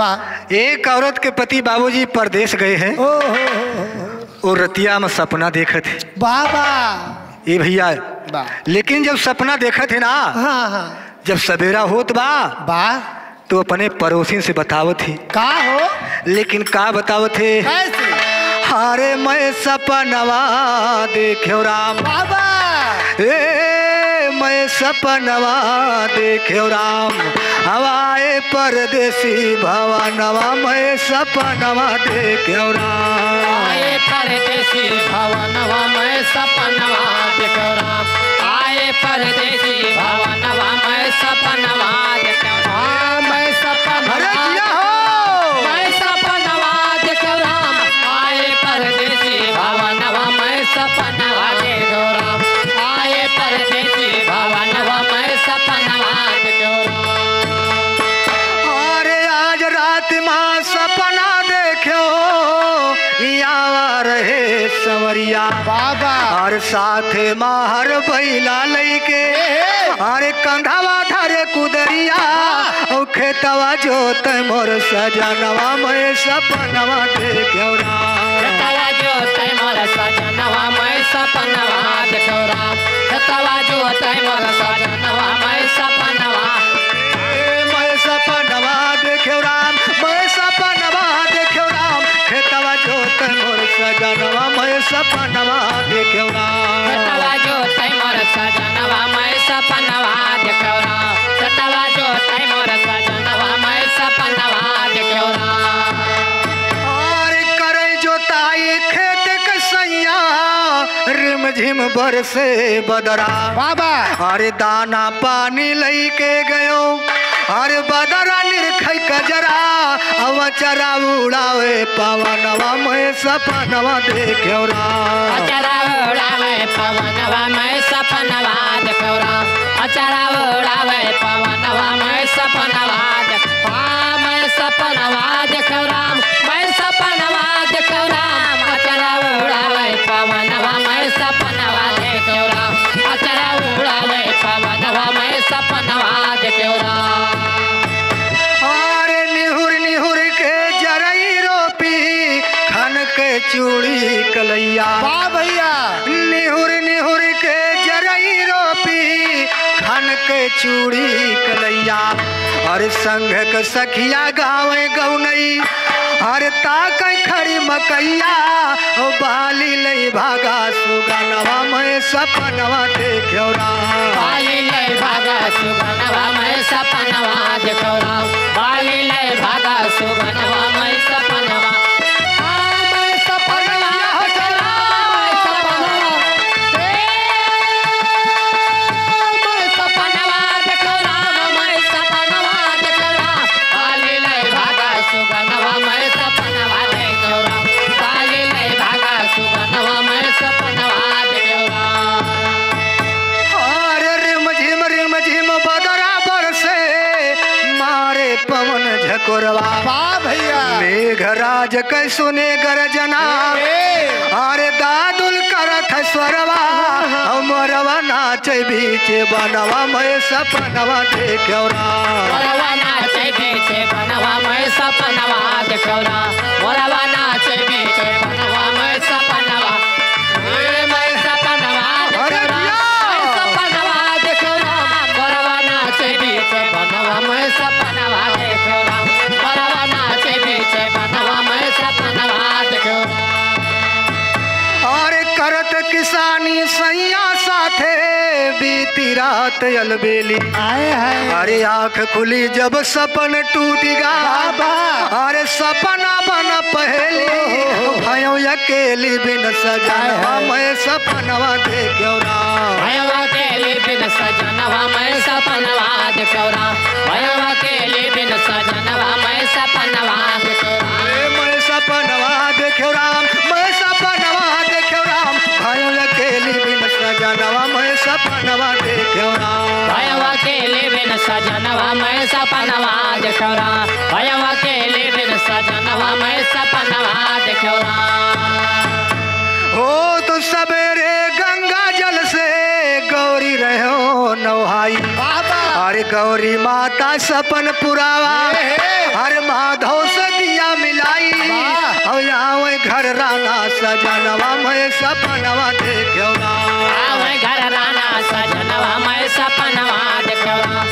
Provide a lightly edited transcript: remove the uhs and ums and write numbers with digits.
वाह। एक औरत के पति बाबूजी परदेश गए हैं। और रतिया में सपना देखे थे। बाबा ये भैया वाह। लेकिन जब सपना देखे थे ना, हाँ हाँ जब सवेरा होत बा वाह। तो अपने पड़ोसी से बतावत थी। का हो लेकिन का बतावत थे? कैसे? अरे मैं सपनवा देखो राम बाबा मैं सपनवा देखो राम हवाए परदेसी भवनवा मैं सपनवा देखो राम आए परदेसी भवनवा मैं सपनवा देखो राम आए परदेसी भवनवा मैं सपनवा देखो राम मैं सपनवा मैं सपनवा देखो राम आए परदेसी भवनवा मैं सपनवा देखो राम आए परदेसी भवनवा मैं सपनवा देखो राम। अरे आज रात माँ सपना देखो यावा रहे सवरिया बाबा और साथे माहर बैला लैके अरे कंधावा धरे कुदरिया और खेतवा जोत मोर सजनवा मैं सपनवा देखो राम खेतवा जोत मोर सजनवा मैं सपनवा देखो राम खेतवा जोत मोर सजनवा मैं सपनवा मैं सपनवा देखो राम मैं सपनवा देखो राम खेतवा जोत मोर सजनवा मैं सपनवा देखो राम खेतवा जोत मोर सजनवा मैं सपनवा देखो राम खेतवा जोत मोर सजनवा मैं सपनवा देखो राम। और करे जोताई खेत के सैया रिम झिम बरसे बदरा बाबा अरे दाना पानी लैके गयो अरे बदरा निरखै कजरा अवचरा उड़ावे पवनवा मैं सपनवा देखो राम अचरा उड़ावे पवनवा मैं सपनवा देखो राम अचरा उड़ावे पवनवा मैं सपनवा देखो मैं सपनवा देखो राम मैं सपनवा देखो राम अचरा उड़ावे पवनवा मैं सपनवा देखो राम अचरा उड़ावे पवनवा मैं सपनवा देखो राम। अरे निहुर निहुर के जरई रोपी खन के चूड़ी कलैया वाह भैया निहुर निहुर के जरई रोपी खन के चूड़ी कलैया अरे संघ के सखिया गावे गौनई अरे ताक खड़ी मकैया ओ बाली लई भागा सुगनवा मैं सपनवा देखो राम बाली लय भागा सुगनवा मैं सपनवा देखो राम बाली लय भागा सुगनवा मैं सपनवा मैं सपनवा देखो राम मैं सपनवा देखो राम मैं सपनवा देखो राम बाली लय भागा सुगनवा मैं सपनवा देखो राम बाली लय भागा सुगनवा मैं सपनवा देखो राम। अरे रिम झिम बदरा बरसे मारे पवन झकोरवा वाह भैया मेघराज कै सुने गरजना अरे दादुल करत स्वरवा मोरवा नाचे बीचे बनवा मैं सपनवा देखो राम मोरवा नाचे बीचे बनवा मैं सपनवा देखो राम मोरवा नाचे बीचे बनवा मैं सपनवा मैं सपनवा देखो राम मैं सपनवा देखो राम मोरवा नाचे बीचे बनवा मैं सपनवा देखो राम मोरवा नाचे बीचे बनवा मैं सपनवा देखो और करत किसानी सैया साथे बीती रात अलबेली आए हैं अरे आँख खुली जब सपन टूटेगा अरे सपना बना पहली भयो अकेली बिन सजनवा मैं सपनवा देखो राम भयवा केली बिन सजनवा मैं सपनवा देखो राम भयवा केली बिन सजनवा मैं सपनवा देखो राम मैं सपनवा देखो राम मैं सपनवा देखो राम भयो अकेली बिन सजनवा मैं सपनवा देखो राम भयवा केली बिन सजनवा मैं सपनवा देखो राम भयवा केली बिन सजनवा मैं सपनवा देखो राम। हो तो सवेरे गंगा जल से गौरी रहो नौहाई अरे गौरी माता सपन पुरावा हर माधव से दिया मिलाई और यहाँ घर राना सजनवा मैं सपनवा देखो ना आवे घर राना सजनवा मैं सपनवा देखो ना